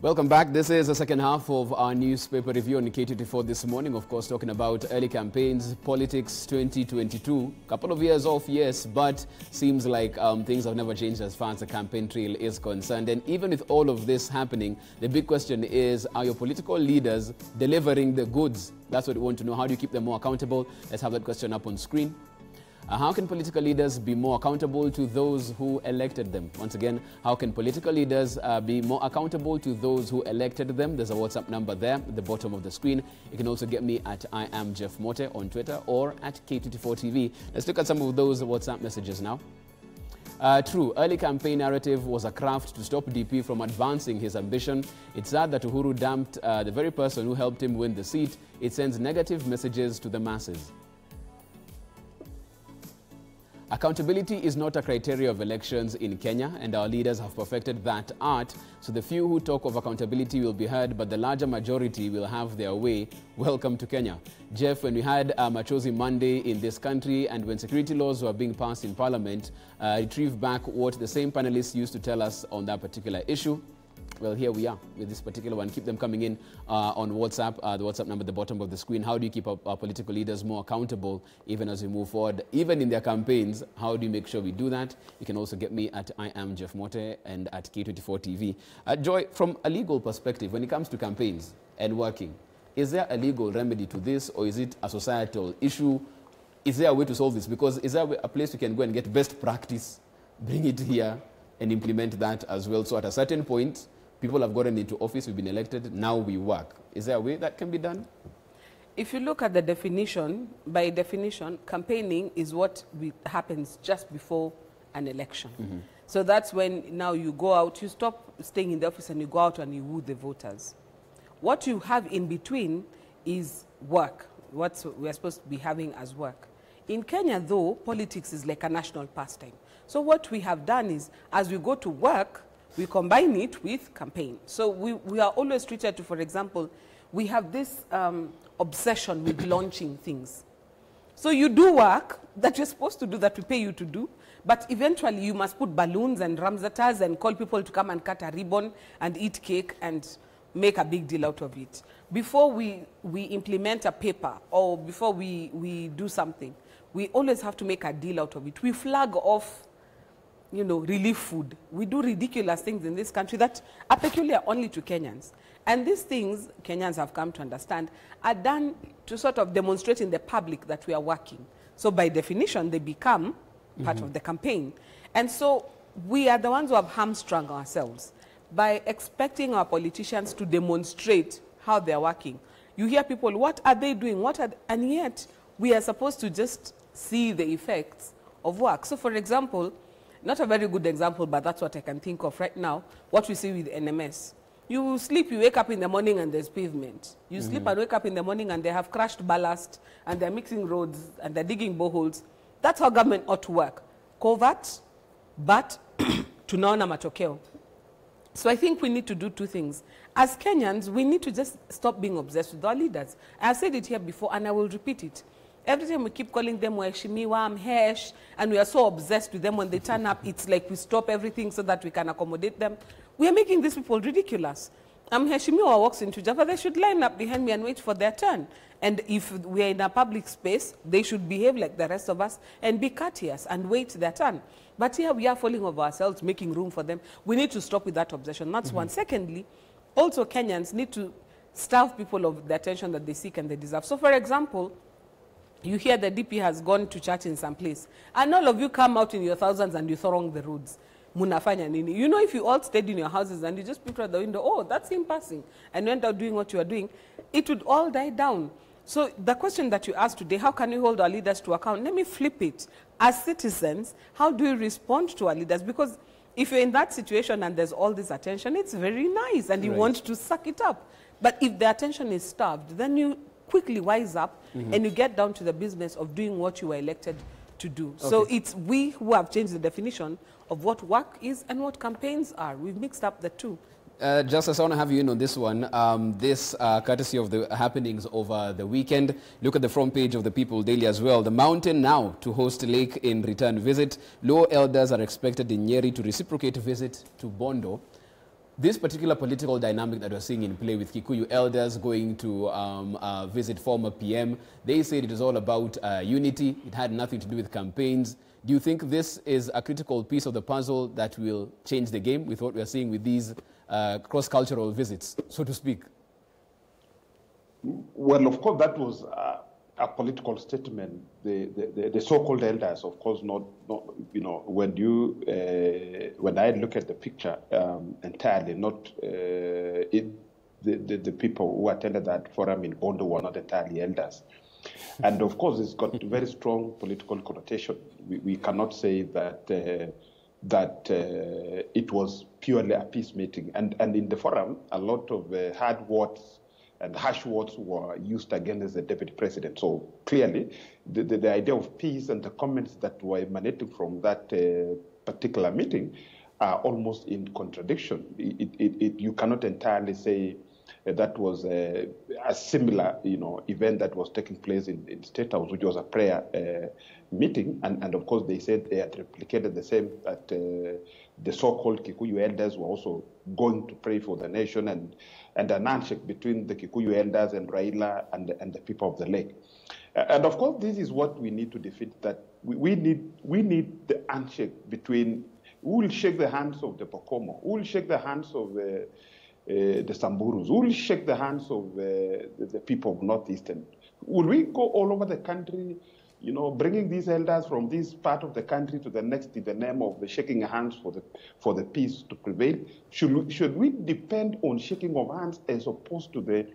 Welcome back. This is the second half of our newspaper review on K24 This Morning. Of course, talking about early campaigns, politics 2022. Couple of years off, yes, but seems like things have never changed as far as the campaign trail is concerned. And even with all of this happening, the big question is, are your political leaders delivering the goods? That's what we want to know. How do you keep them more accountable? Let's have that question up on screen. How can political leaders be more accountable to those who elected them? Once again, how can political leaders be more accountable to those who elected them? There's a WhatsApp number there at the bottom of the screen. You can also get me at I am Jeff Mote on Twitter or at K24 TV. Let's look at some of those WhatsApp messages now. True, early campaign narrative was a craft to stop DP from advancing his ambition. It's sad that Uhuru dumped the very person who helped him win the seat. It sends negative messages to the masses. Accountability is not a criteria of elections in Kenya, and our leaders have perfected that art. So the few who talk of accountability will be heard, but the larger majority will have their way. Welcome to Kenya. Jeff, when we had Machozi Monday in this country and when security laws were being passed in Parliament, retrieve back what the same panelists used to tell us on that particular issue. Well, here we are with this particular one. Keep them coming in on WhatsApp, the WhatsApp number at the bottom of the screen. How do you keep our political leaders more accountable even as we move forward, even in their campaigns? How do you make sure we do that? You can also get me at I am Jeff Mote and at K24 TV. Joy, from a legal perspective, when it comes to campaigns and working, is there a legal remedy to this, or is it a societal issue? Is there a way to solve this? Because is there a place we can go and get best practice, bring it here, and implement that as well? So at a certain point, people have gotten into office, we've been elected, now we work. Is there a way that can be done? If you look at the definition, by definition, campaigning is what happens just before an election. Mm-hmm. So that's when now you go out, you stop staying in the office and you go out and you woo the voters. What you have in between is work, what we're supposed to be having as work. In Kenya, though, politics is like a national pastime. So what we have done is, as we go to work, we combine it with campaign. So we are always treated to, for example, we have this obsession with launching things. So you do work that you're supposed to do, that we pay you to do, but eventually you must put balloons and ramzatas and call people to come and cut a ribbon and eat cake and make a big deal out of it. Before we implement a paper or before we do something, we always have to make a deal out of it. We flag off, you know, relief food. We do ridiculous things in this country that are peculiar only to Kenyans. And these things, Kenyans have come to understand, are done to sort of demonstrate in the public that we are working. So by definition, they become part of the campaign. And so we are the ones who have hamstrung ourselves by expecting our politicians to demonstrate how they're working. You hear people, what are they doing? And yet, we are supposed to just see the effects of work. So for example, not a very good example, but that's what I can think of right now, what we see with NMS. You sleep, you wake up in the morning and there's pavement. You sleep and wake up in the morning and they have crushed ballast and they're mixing roads and they're digging boreholes. That's how government ought to work. Covert, but tunaona matokeo. So I think we need to do two things. As Kenyans, we need to just stop being obsessed with our leaders. I've said it here before and I will repeat it. Every time we keep calling them Waheshimiwa, Mhesh, and we are so obsessed with them when they turn up, it's like we stop everything so that we can accommodate them. We are making these people ridiculous. Mheshimiwa walks into Java, they should line up behind me and wait for their turn. And if we are in a public space, they should behave like the rest of us and be courteous and wait their turn. But here we are falling over ourselves, making room for them. We need to stop with that obsession. That's one. Secondly, also Kenyans need to starve people of the attention that they seek and they deserve. So for example, you hear the DP has gone to church in some place, and all of you come out in your thousands and you throng the roads. Munafanya nini? You know, if you all stayed in your houses and you just peeped out the window, oh, that's him passing, and went out doing what you are doing, it would all die down. So the question that you asked today, how can we hold our leaders to account? Let me flip it. As citizens, how do we respond to our leaders? Because if you're in that situation and there's all this attention, it's very nice, and you want to suck it up. But if the attention is starved, then you quickly wise up and you get down to the business of doing what you were elected to do. Okay. So it's we who have changed the definition of what work is and what campaigns are. We've mixed up the two. Justice, I want to have you in on this one. This courtesy of the happenings over the weekend. Look at the front page of the People Daily as well. The mountain now to host Lake in return visit. Luo elders are expected in Nyeri to reciprocate visit to Bondo. This particular political dynamic that we're seeing in play with Kikuyu elders going to visit former PM, they said it is all about unity. It had nothing to do with campaigns. Do you think this is a critical piece of the puzzle that will change the game with what we're seeing with these cross-cultural visits, so to speak? Well, of course, that was a political statement. The so-called elders, of course, not when I look at the picture entirely, not the people who attended that forum in Bondo were not entirely elders. And of course, it's got very strong political connotation. We cannot say that it was purely a peace meeting. And in the forum, a lot of hard words and harsh words were used against the deputy president. So clearly, the idea of peace and the comments that were emanating from that particular meeting are almost in contradiction. You cannot entirely say that was a similar, event that was taking place in State House, which was a prayer meeting. And of course, they said they had replicated the same, that the so-called Kikuyu elders were also going to pray for the nation, and an handshake between the Kikuyu elders and Raila and the people of the lake. And of course, this is what we need to defeat, that we need the handshake between, who will shake the hands of the Pokomo, who will shake the hands of the Samburus, who will shake the hands of the people of Northeastern. Will we go all over the country, bringing these elders from this part of the country to the next in the name of the shaking hands for the peace to prevail? Should we depend on shaking of hands as opposed to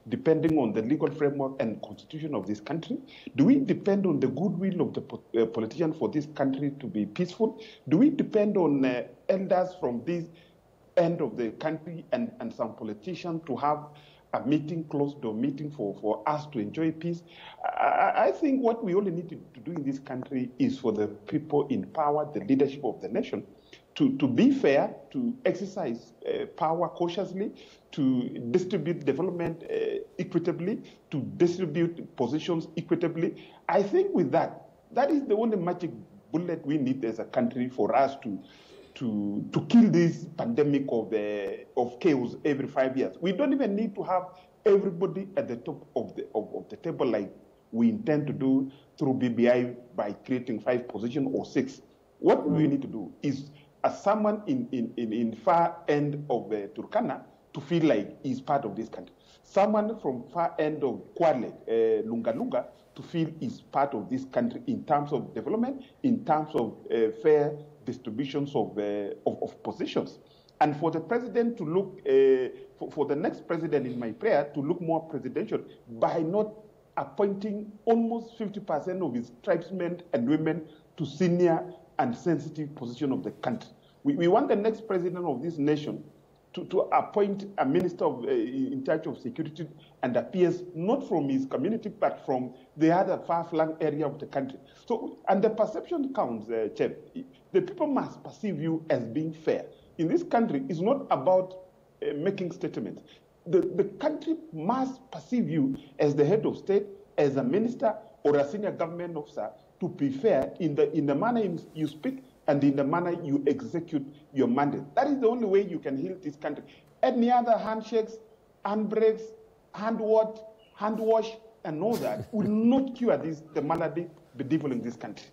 depending on the legal framework and constitution of this country? Do we depend on the goodwill of the politicians for this country to be peaceful? Do we depend on elders from this end of the country and some politicians to have a meeting, closed-door meeting for us to enjoy peace? I think what we only need to do in this country is for the people in power, the leadership of the nation, to be fair, to exercise power cautiously, to distribute development equitably, to distribute positions equitably. I think with that is the only magic bullet we need as a country for us to kill this pandemic of chaos every 5 years. We don't even need to have everybody at the top of the table like we intend to do through BBI by creating 5 positions or 6. What we need to do is, as someone in far end of Turkana, to feel like he's part of this country. Someone from far end of Kwale, Lunga, to feel he's part of this country in terms of development, in terms of fair distributions of positions. And for the president to look, for the next president in my prayer, to look more presidential by not appointing almost 50% of his tribesmen and women to senior and sensitive position of the country. We want the next president of this nation to appoint a minister in charge of security and appears not from his community, but from the other far-flung area of the country. So, and the perception counts, Chef. The people must perceive you as being fair. In this country, it's not about making statements. The country must perceive you as the head of state, as a minister or a senior government officer, to be fair in the manner you speak and in the manner you execute your mandate. That is the only way you can heal this country. Any other handshakes, handbrakes, hand wash, and all that will not cure the malady bedeviling this country.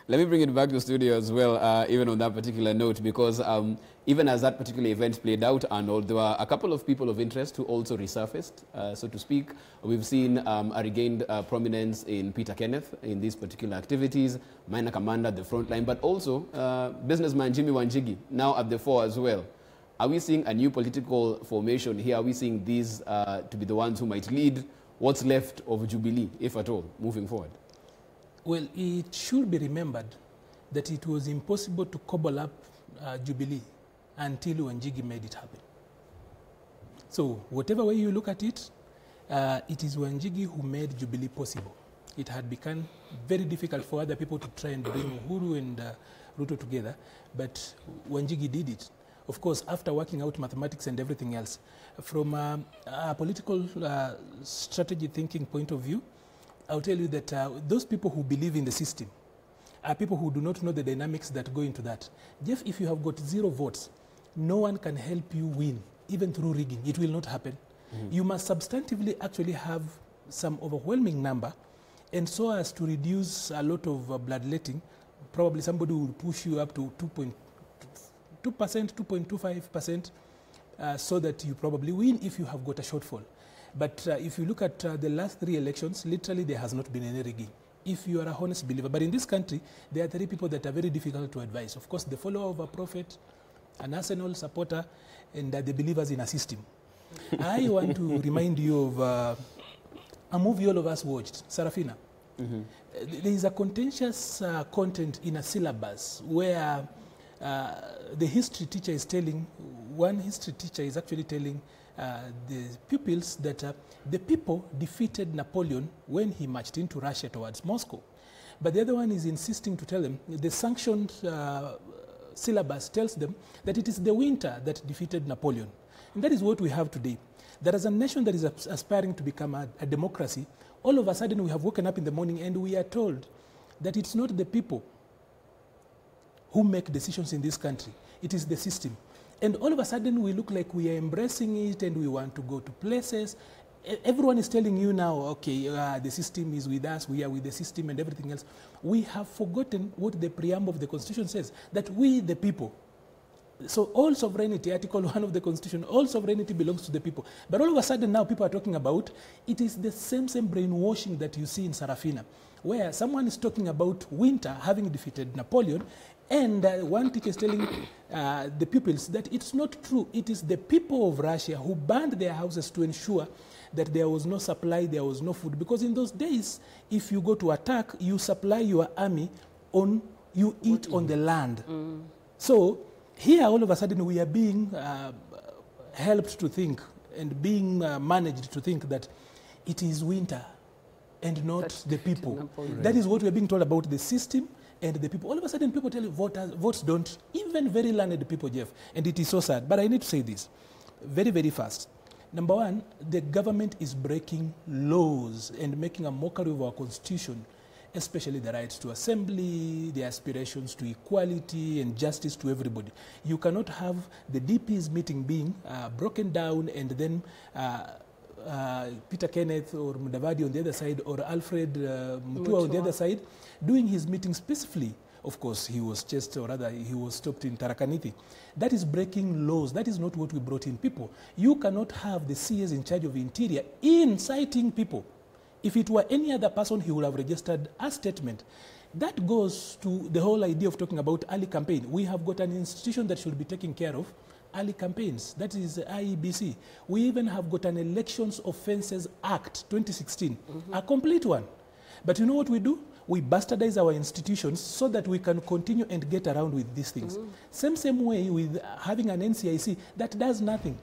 Let me bring it back to the studio as well, even on that particular note, because even as that particular event played out, Arnold, there were a couple of people of interest who also resurfaced, so to speak. We've seen a regained prominence in Peter Kenneth in these particular activities, Minor Commander at the front line, but also businessman Jimmy Wanjigi, now at the fore as well. Are we seeing a new political formation here? Are we seeing these to be the ones who might lead what's left of Jubilee, if at all, moving forward? Well, it should be remembered that it was impossible to cobble up Jubilee until Wanjigi made it happen. So whatever way you look at it, it is Wanjigi who made Jubilee possible. It had become very difficult for other people to try and bring Uhuru and Ruto together, but Wanjigi did it. Of course, after working out mathematics and everything else. From a political strategy thinking point of view, I'll tell you that those people who believe in the system are people who do not know the dynamics that go into that. Jeff, if you have got 0 votes no one can help you win, even through rigging. It will not happen. You must substantively actually have some overwhelming number, and so as to reduce a lot of bloodletting, probably somebody will push you up to 2.2%, 2.25%, so that you probably win if you have got a shortfall. But if you look at the last 3 elections, literally there has not been any rigging, if you are a honest believer. But in this country, there are 3 people that are very difficult to advise. Of course, the follower of a prophet, an Arsenal supporter, and the believers in a system. I want to remind you of a movie all of us watched, Sarafina. There is a contentious content in a syllabus where the history teacher is telling, one history teacher is actually telling the pupils that the people defeated Napoleon when he marched into Russia towards Moscow. But the other one is insisting to tell them the sanctioned syllabus tells them that it is the winter that defeated Napoleon. And that is what we have today. That as a nation that is aspiring to become a democracy, all of a sudden we have woken up in the morning and we are told that it's not the people who make decisions in this country. It is the system. And all of a sudden we look like we are embracing it and we want to go to places. Everyone is telling you now, okay, the system is with us, we are with the system and everything else. We have forgotten what the preamble of the Constitution says, that we, the people. So all sovereignty, Article 1 of the Constitution, all sovereignty belongs to the people. But all of a sudden now people are talking about, it is the same brainwashing that you see in Sarafina, where someone is talking about winter having defeated Napoleon, and one teacher is telling the pupils that it's not true. It is the people of Russia who burned their houses to ensure that there was no supply, there was no food. Because in those days, if you go to attack, you supply your army on, you eat on the land. So here, all of a sudden, we are being helped to think and being managed to think that it is winter and not the people. That is what we are being told about the system and the people. All of a sudden, people tell you votes don't, even very learned people, Jeff. And it is so sad. But I need to say this very, very fast. Number one, the government is breaking laws and making a mockery of our Constitution, especially the rights to assembly, the aspirations to equality and justice to everybody. You cannot have the DP's meeting being broken down and then Peter Kenneth or Mudavadi on the other side or Alfred Mutua on the other side doing his meetings peacefully. Of course, he was chased, or rather, he was stopped in Tarakaniti. That is breaking laws. That is not what we brought in people. You cannot have the CS in charge of interior inciting people. If it were any other person, he would have registered a statement. That goes to the whole idea of talking about early campaign. We have got an institution that should be taking care of early campaigns. That is IEBC. We even have got an Elections Offences Act 2016, a complete one. But you know what we do? We bastardize our institutions so that we can continue and get around with these things. Same way with having an NCIC that does nothing.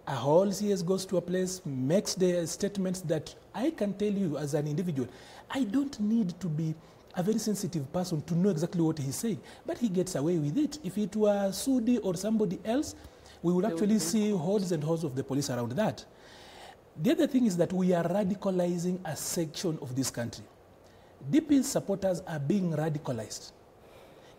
A whole CS goes to a place, makes the statements that I can tell you as an individual, I don't need to be a very sensitive person to know exactly what he's saying, but he gets away with it. If it were Sudi or somebody else, we would actually see hordes and hordes of the police around that. The other thing is that we are radicalizing a section of this country. DP's supporters are being radicalized.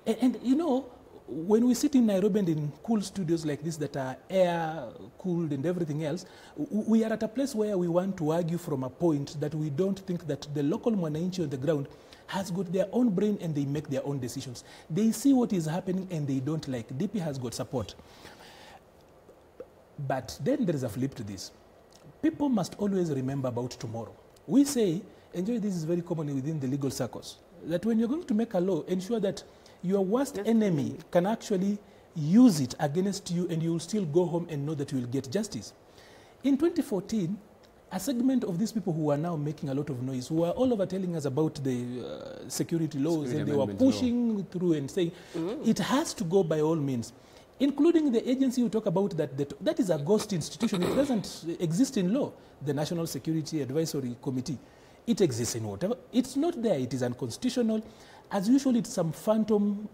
And you know, when we sit in Nairobi and in cool studios like this that are air-cooled and everything else, we are at a place where we want to argue from a point that we don't think that the local mwananchi on the ground has got their own brain and they make their own decisions. They see what is happening and they don't like. DP has got support. But then there is a flip to this. People must always remember about tomorrow. We say, enjoy, this is very common within the legal circles, that when you're going to make a law, ensure that your worst enemy can actually use it against you and you will still go home and know that you will get justice. In 2014, a segment of these people who are now making a lot of noise, who are all over telling us about the security laws, and they were pushing through and saying, it has to go by all means, including the agency you talk about that is a ghost institution. It doesn't exist in law, the National Security Advisory Committee. It exists in whatever. It's not there. It is unconstitutional. As usual, it's some phantom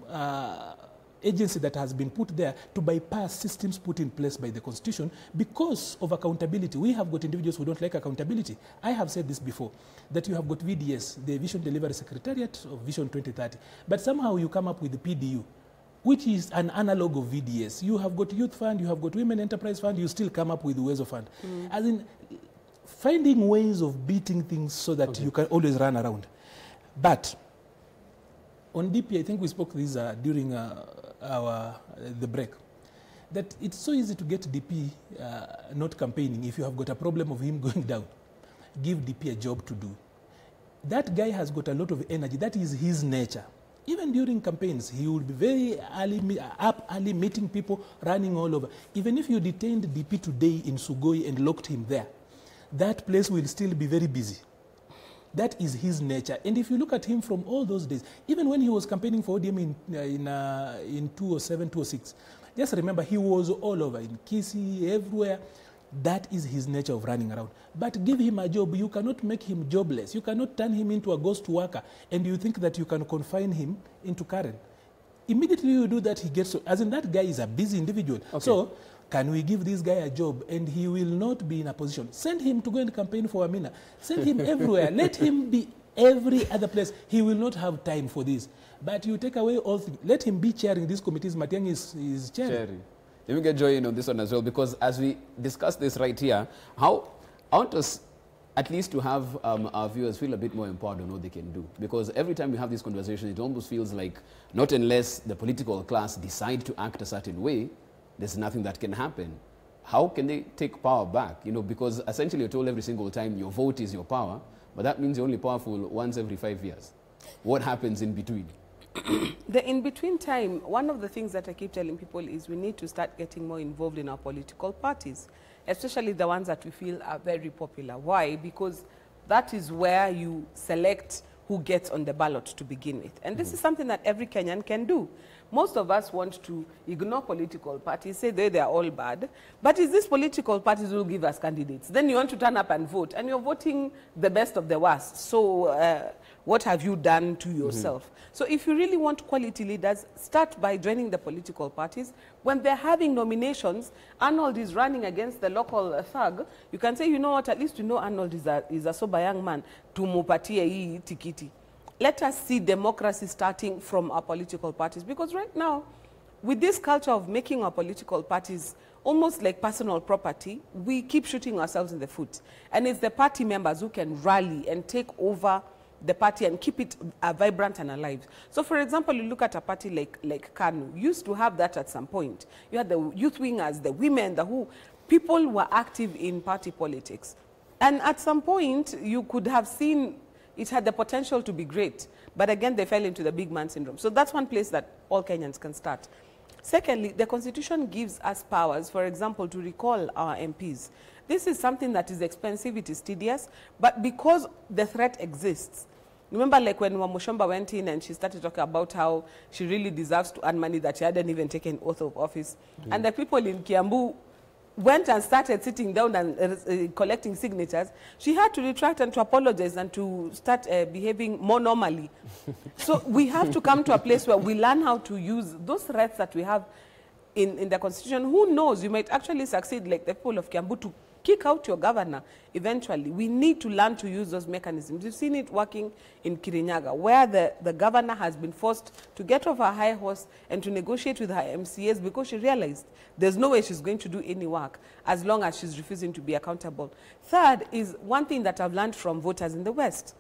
agency that has been put there to bypass systems put in place by the Constitution because of accountability. We have got individuals who don't like accountability. I have said this before, that you have got VDS, the Vision Delivery Secretariat of Vision 2030, but somehow you come up with the PDU. which is an analog of VDS. You have got youth fund, you have got women enterprise fund, you still come up with ways of fund. As in, finding ways of beating things so that you can always run around. But on DP, I think we spoke this during the break, that it's so easy to get DP not campaigning if you have got a problem of him going down. Give DP a job to do. That guy has got a lot of energy. That is his nature. Even during campaigns, he will be very early meeting people, running all over. Even if you detained DP today in Sugoi and locked him there, that place will still be very busy. That is his nature. And if you look at him from all those days, even when he was campaigning for ODM in 2007, 2006, just remember he was all over, in Kisii, everywhere. That is his nature of running around. But give him a job. You cannot make him jobless. You cannot turn him into a ghost worker and you think that you can confine him into Karen. Immediately you do that, he gets, as in that guy is a busy individual. Okay. So can we give this guy a job and he will not be in a position? Send him to go and campaign for Amina. Send him everywhere. Let him be every other place. He will not have time for this. But you take away all things. Let him be chairing these committees. Matiang'i is chairing. Let me get Joy in on this one as well, because as we discuss this right here, I want us at least to have our viewers feel a bit more empowered on what they can do. Because every time we have this conversation, it almost feels like not unless the political class decide to act a certain way, there's nothing that can happen. How can they take power back? You know, because essentially you're told every single time your vote is your power, but that means you're only powerful once every 5 years. What happens in between? The in-between time, one of the things that I keep telling people is we need to start getting more involved in our political parties, especially the ones that we feel are very popular. Why? Because that is where you select who gets on the ballot to begin with. And this is something that every Kenyan can do. Most of us want to ignore political parties, say they are all bad, but it's these political parties who will give us candidates. Then you want to turn up and vote, and you're voting the best of the worst. So what have you done to yourself? So if you really want quality leaders, start by joining the political parties. When they're having nominations, Arnold is running against the local thug, you can say, you know what, at least you know Arnold is a sober young man, tumupatie hii tikiti. Let us see democracy starting from our political parties. Because right now, with this culture of making our political parties almost like personal property, we keep shooting ourselves in the foot. And it's the party members who can rally and take over the party and keep it vibrant and alive. So for example, you look at a party like KANU, used to have that at some point. You had the youth wingers, the women, the who. People were active in party politics. And at some point, you could have seen it had the potential to be great, but again, they fell into the big man syndrome. So that's one place that all Kenyans can start. Secondly, the Constitution gives us powers, for example, to recall our MPs. This is something that is expensive, it is tedious, but because the threat exists. Remember, like when Wamushomba went in and she started talking about how she really deserves to earn money that she hadn't even taken oath of office. And the people in Kiambu went and started sitting down and collecting signatures. She had to retract and to apologize and to start behaving more normally. So we have to come to a place where we learn how to use those threats that we have in the Constitution. Who knows, you might actually succeed, like the people of Kiambu, to kick out your governor eventually. We need to learn to use those mechanisms. You've seen it working in Kirinyaga, where the governor has been forced to get off her high horse and to negotiate with her MCAs because she realized there's no way she's going to do any work as long as she's refusing to be accountable. Third is one thing that I've learned from voters in the West.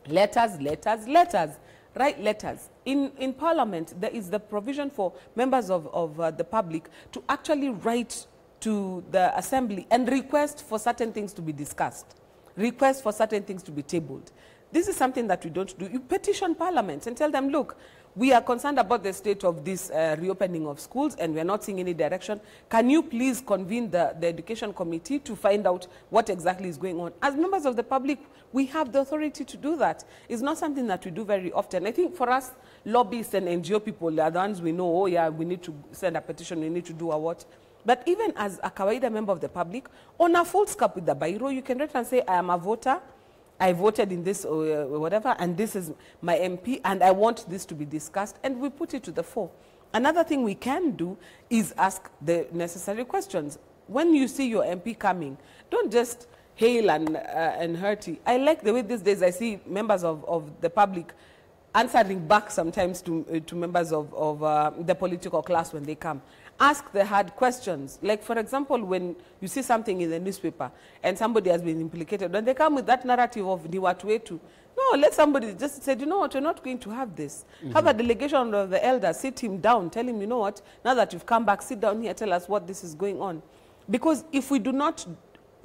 Letters, letters, letters. Write letters. In Parliament, there is the provision for members of the public to actually write to the Assembly and request for certain things to be discussed, request for certain things to be tabled. This is something that we don't do. You petition Parliament and tell them, look, we are concerned about the state of this reopening of schools and we are not seeing any direction. Can you please convene the Education Committee to find out what exactly is going on? As members of the public, we have the authority to do that. It's not something that we do very often. I think for us, lobbyists and NGO people are the ones we know, oh yeah, we need to send a petition, we need to do a what. But even as a kawaida member of the public, on a full scope with the Bairo, you can write and say, I am a voter, I voted in this or whatever, and this is my MP, and I want this to be discussed, and we put it to the fore. Another thing we can do is ask the necessary questions. When you see your MP coming, don't just hail and hearty. I like the way these days I see members of the public answering back sometimes to members of the political class when they come. Ask the hard questions. Like, for example, when you see something in the newspaper and somebody has been implicated, when they come with that narrative of Niwatuetu, no, let somebody just say, you know what, you're not going to have this. Have a delegation of the elders, sit him down, tell him, you know what, now that you've come back, sit down here, tell us what this is going on. Because if we do not,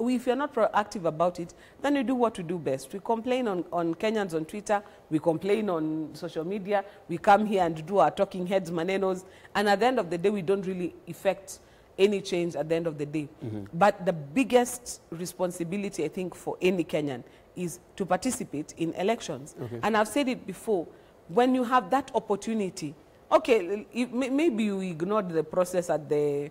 if you're not proactive about it, then we do what we do best. We complain on Kenyans on Twitter, we complain on social media, we come here and do our talking heads, manenos, and at the end of the day, we don't really effect any change at the end of the day. But the biggest responsibility, I think, for any Kenyan is to participate in elections. And I've said it before, when you have that opportunity, okay, maybe you ignored the process at the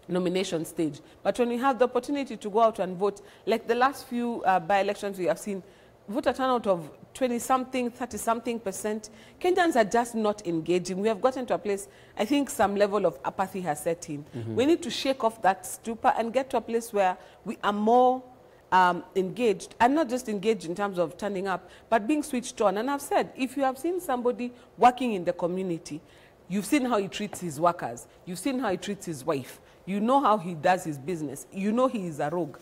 nomination stage, but when you have the opportunity to go out and vote, like the last few by-elections we have seen, voter turnout of 20-something, 30-something%, Kenyans are just not engaging. We have gotten to a place, I think some level of apathy has set in. We need to shake off that stupor and get to a place where we are more engaged, and not just engaged in terms of turning up, but being switched on. And I've said, if you have seen somebody working in the community, you've seen how he treats his workers, you've seen how he treats his wife, you know how he does his business, you know he is a rogue,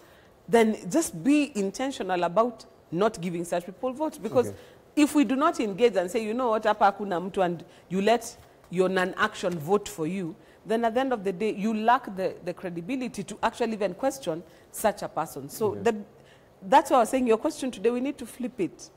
then just be intentional about not giving such people votes. Because if we do not engage and say, you know what, hapa hakuna mtu, and you let your non-action vote for you, then at the end of the day, you lack the credibility to actually even question such a person. So that's why I was saying your question today, we need to flip it.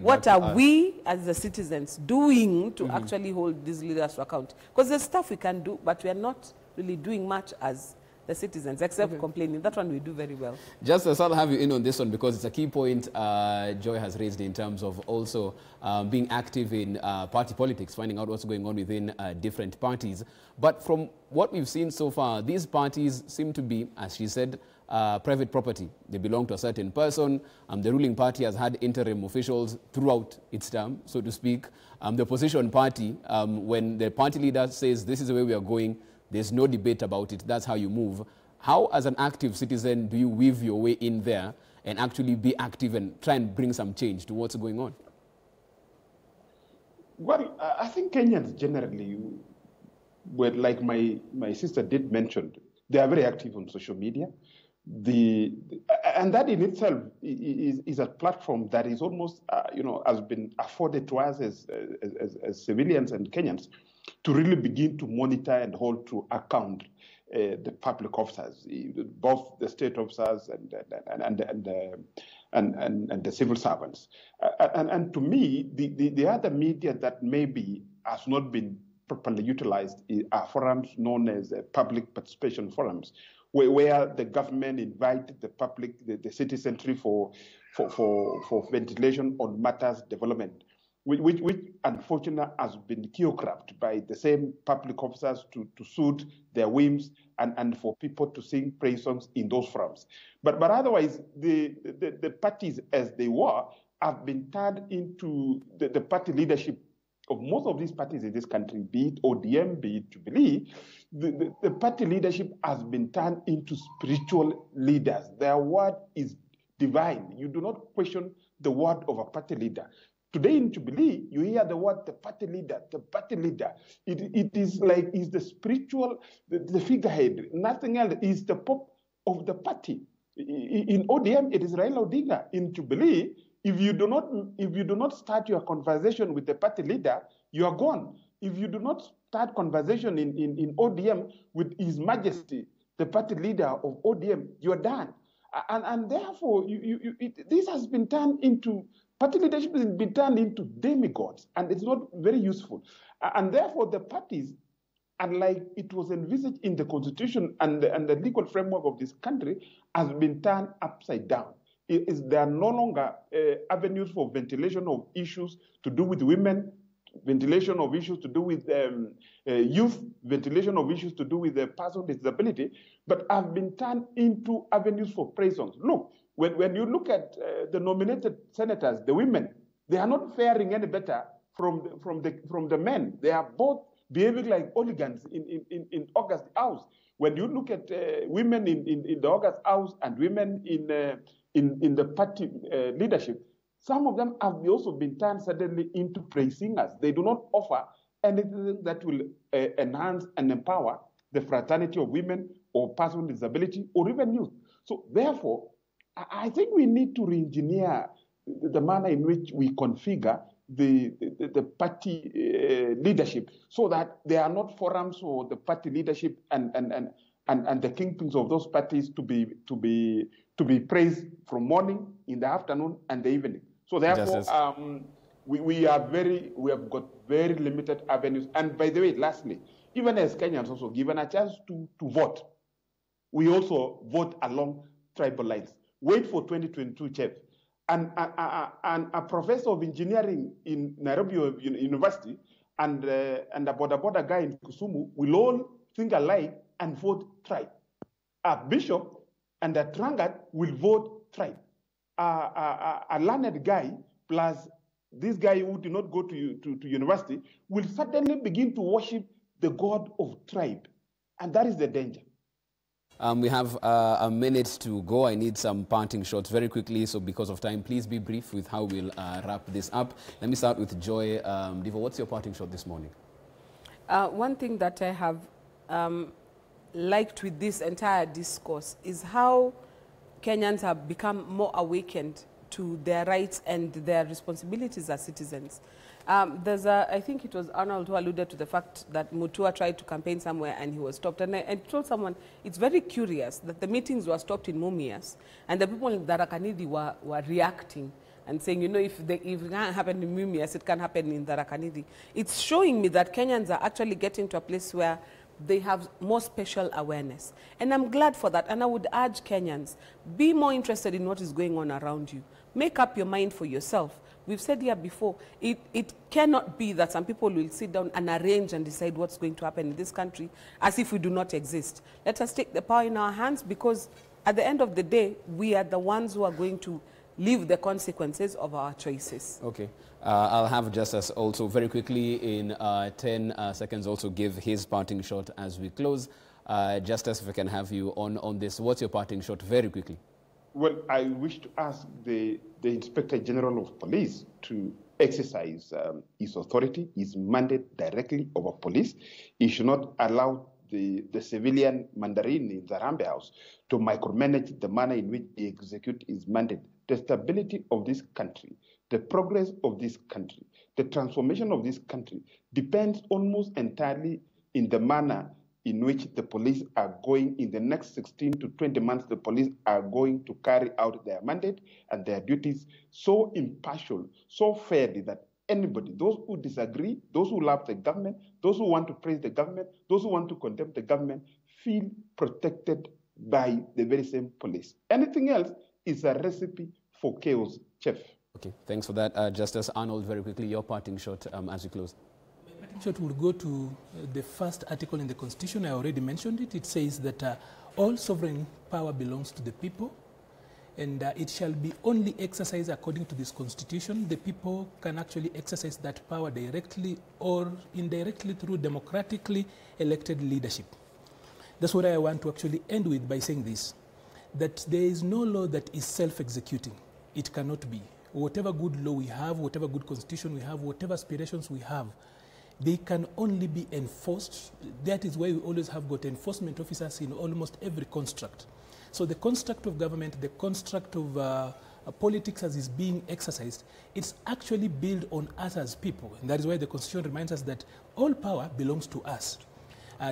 What are we as the citizens doing to actually hold these leaders to account? Because there's stuff we can do, but we are not really doing much as the citizens, except complaining. That one we do very well. Just as I'll have you in on this one, because it's a key point Joy has raised in terms of also being active in party politics, finding out what's going on within different parties. But from what we've seen so far, these parties seem to be, as she said, private property. They belong to a certain person. The ruling party has had interim officials throughout its term, so to speak. The opposition party, when the party leader says this is the way we are going, there's no debate about it. That's how you move. How, as an active citizen, do you weave your way in there and actually be active and try and bring some change to what's going on? Well, I think Kenyans generally, like my sister did mention, they are very active on social media. And that in itself is a platform that is almost, has been afforded to us as civilians and Kenyans to really begin to monitor and hold to account the public officers, both the state officers and the civil servants. And to me, the other media that maybe has not been properly utilized are forums known as public participation forums, where the government invited the public, the citizenry for ventilation on matters development, which unfortunately has been choreographed by the same public officers to suit their whims and for people to sing praise songs in those forums. But otherwise, the parties as they were have been turned into the party leadership of most of these parties in this country, be it ODM, be it Jubilee. The party leadership has been turned into spiritual leaders. Their word is divine. You do not question the word of a party leader. Today in Jubilee, you hear the word the party leader, the party leader. It is like, is the spiritual, the figurehead. Nothing else. Is the pope of the party. In ODM, it is Raila Odinga. In Jubilee, if you do not start your conversation with the party leader, you are gone. If you do not start conversation in ODM with His Majesty, the party leader of ODM, you are done. And therefore, this has been turned into, party leadership has been turned into demigods, and it's not very useful. And therefore, the parties, unlike it was envisaged in the constitution and the legal framework of this country, has been turned upside down. There are no longer avenues for ventilation of issues to do with women, ventilation of issues to do with youth, ventilation of issues to do with the person with disability, but have been turned into avenues for praise songs. Look, when you look at the nominated senators, the women, they are not faring any better from the men. They are both behaving like hooligans in August House. When you look at women in the August House and women in the party leadership, Some of them have also been turned suddenly into praise singers. They do not offer anything that will enhance and empower the fraternity of women or persons with disability or even youth. So therefore, I think we need to re-engineer the manner in which we configure the party leadership so that there are not forums for the party leadership and the kingpins of those parties to be praised from morning, in the afternoon, and the evening. So therefore, we have got very limited avenues. And by the way, lastly, even as Kenyans also given a chance to vote, we also vote along tribal lines. Wait for 2022, Chief. And a professor of engineering in Nairobi University and a border guy in Kisumu will all think alike and vote tribe. A bishop and a drunkard will vote tribe. A learned guy plus this guy who did not go to university will suddenly begin to worship the god of tribe. And that is the danger. We have a minute to go. I need some parting shots very quickly, so because of time, please be brief with how we'll wrap this up. Let me start with Joy. Mdivo, what's your parting shot this morning? One thing that I have liked with this entire discourse is how Kenyans have become more awakened to their rights and their responsibilities as citizens. I think it was Arnold who alluded to the fact that Mutua tried to campaign somewhere and he was stopped. And I told someone, it's very curious that the meetings were stopped in Mumias and the people in Tharaka-Nithi were reacting and saying, you know, if it can't happen in Mumias, it can happen in Tharaka-Nithi. It's showing me that Kenyans are actually getting to a place where they have more spatial awareness. And I'm glad for that. And I would urge Kenyans, be more interested in what is going on around you. Make up your mind for yourself. We've said here before, it cannot be that some people will sit down and arrange and decide what's going to happen in this country as if we do not exist. Let us take the power in our hands, because at the end of the day, we are the ones who are going to live the consequences of our choices. Okay. I'll have Justice also very quickly in 10 seconds also give his parting shot as we close. Justice, if I can have you on this, what's your parting shot very quickly? Well, I wish to ask the Inspector General of Police to exercise his authority, his mandate directly over police. He should not allow the civilian mandarin in the Rambe House to micromanage the manner in which he executes his mandate. The stability of this country, the progress of this country, the transformation of this country depends almost entirely in the manner in which the police are going. In the next 16 to 20 months, the police are going to carry out their mandate and their duties so impartial, so fairly that anybody, those who disagree, those who love the government, those who want to praise the government, those who want to condemn the government, feel protected by the very same police. Anything else is a recipe for chaos, Chief. Okay, thanks for that. Justice Arnold, very quickly, your parting shot as we close. My parting shot will go to the first article in the Constitution. I already mentioned it. It says that all sovereign power belongs to the people, and it shall be only exercised according to this Constitution. The people can actually exercise that power directly or indirectly through democratically elected leadership. That's what I want to actually end with by saying this, that there is no law that is self-executing. It cannot be. Whatever good law we have, whatever good constitution we have, whatever aspirations we have, they can only be enforced. That is why we always have got enforcement officers in almost every construct. So the construct of government, the construct of politics as is being exercised, it's actually built on us as people. And that is why the Constitution reminds us that all power belongs to us.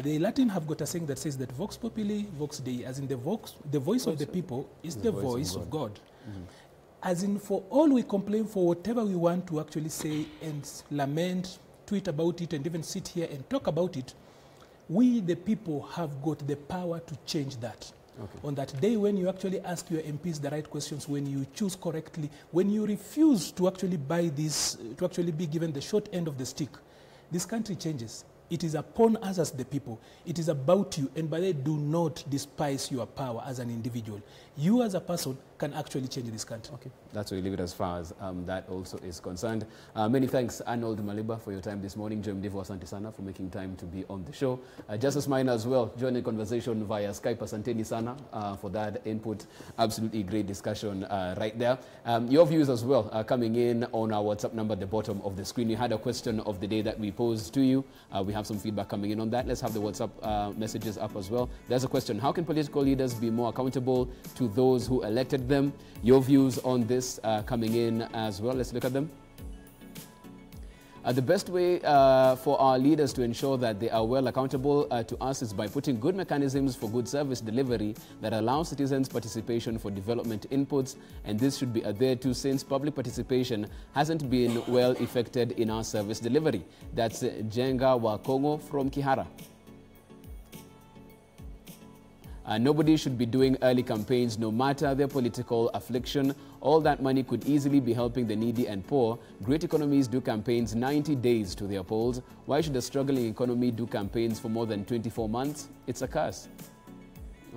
The Latin have got a saying that says that vox populi, vox Dei, as in the voice of the people is the voice of God. Mm-hmm. As in, for all we complain, for whatever we want to actually say and lament, tweet about it, and even sit here and talk about it, we, the people, have got the power to change that. Okay. On that day when you actually ask your MPs the right questions, when you choose correctly, when you refuse to actually buy this, to actually be given the short end of the stick, this country changes. It is upon us as the people. It is about you. And by the way, do not despise your power as an individual. You as a person can actually change this country. Okay, that's where we leave it as far as that also is concerned. Many thanks, Arnold Maliba, for your time this morning. Joe Mdivo, asante sana for making time to be on the show. Justice Minor as well, join the conversation via Skype. Asanteni sana for that input. Absolutely great discussion right there. Your views as well are coming in on our WhatsApp number at the bottom of the screen. You had a question of the day that we posed to you. We have some feedback coming in on that. Let's have the WhatsApp messages up as well. There's a question: how can political leaders be more accountable to those who elected them? Your views on this coming in as well. Let's look at them. The best way for our leaders to ensure that they are well accountable to us is by putting good mechanisms for good service delivery that allow citizens participation for development inputs, and this should be adhered to since public participation hasn't been well effected in our service delivery. That's Jenga Wakongo from Kihara. Nobody should be doing early campaigns no matter their political affliction. All that money could easily be helping the needy and poor. Great economies do campaigns 90 days to their polls. Why should a struggling economy do campaigns for more than 24 months? It's a curse.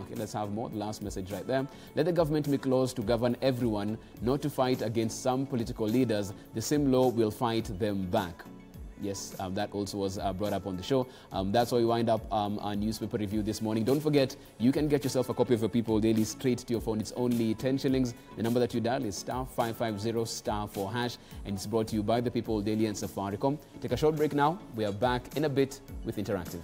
Okay, let's have more. The last message right there. Let the government make laws to govern everyone, not to fight against some political leaders. The same law will fight them back. Yes, that also was brought up on the show. That's why we wind up our newspaper review this morning. Don't forget, you can get yourself a copy of your People Daily straight to your phone. It's only 10 shillings. The number that you dial is *550*4#, and it's brought to you by the People Daily and Safaricom. Take a short break now. We are back in a bit with Interactive.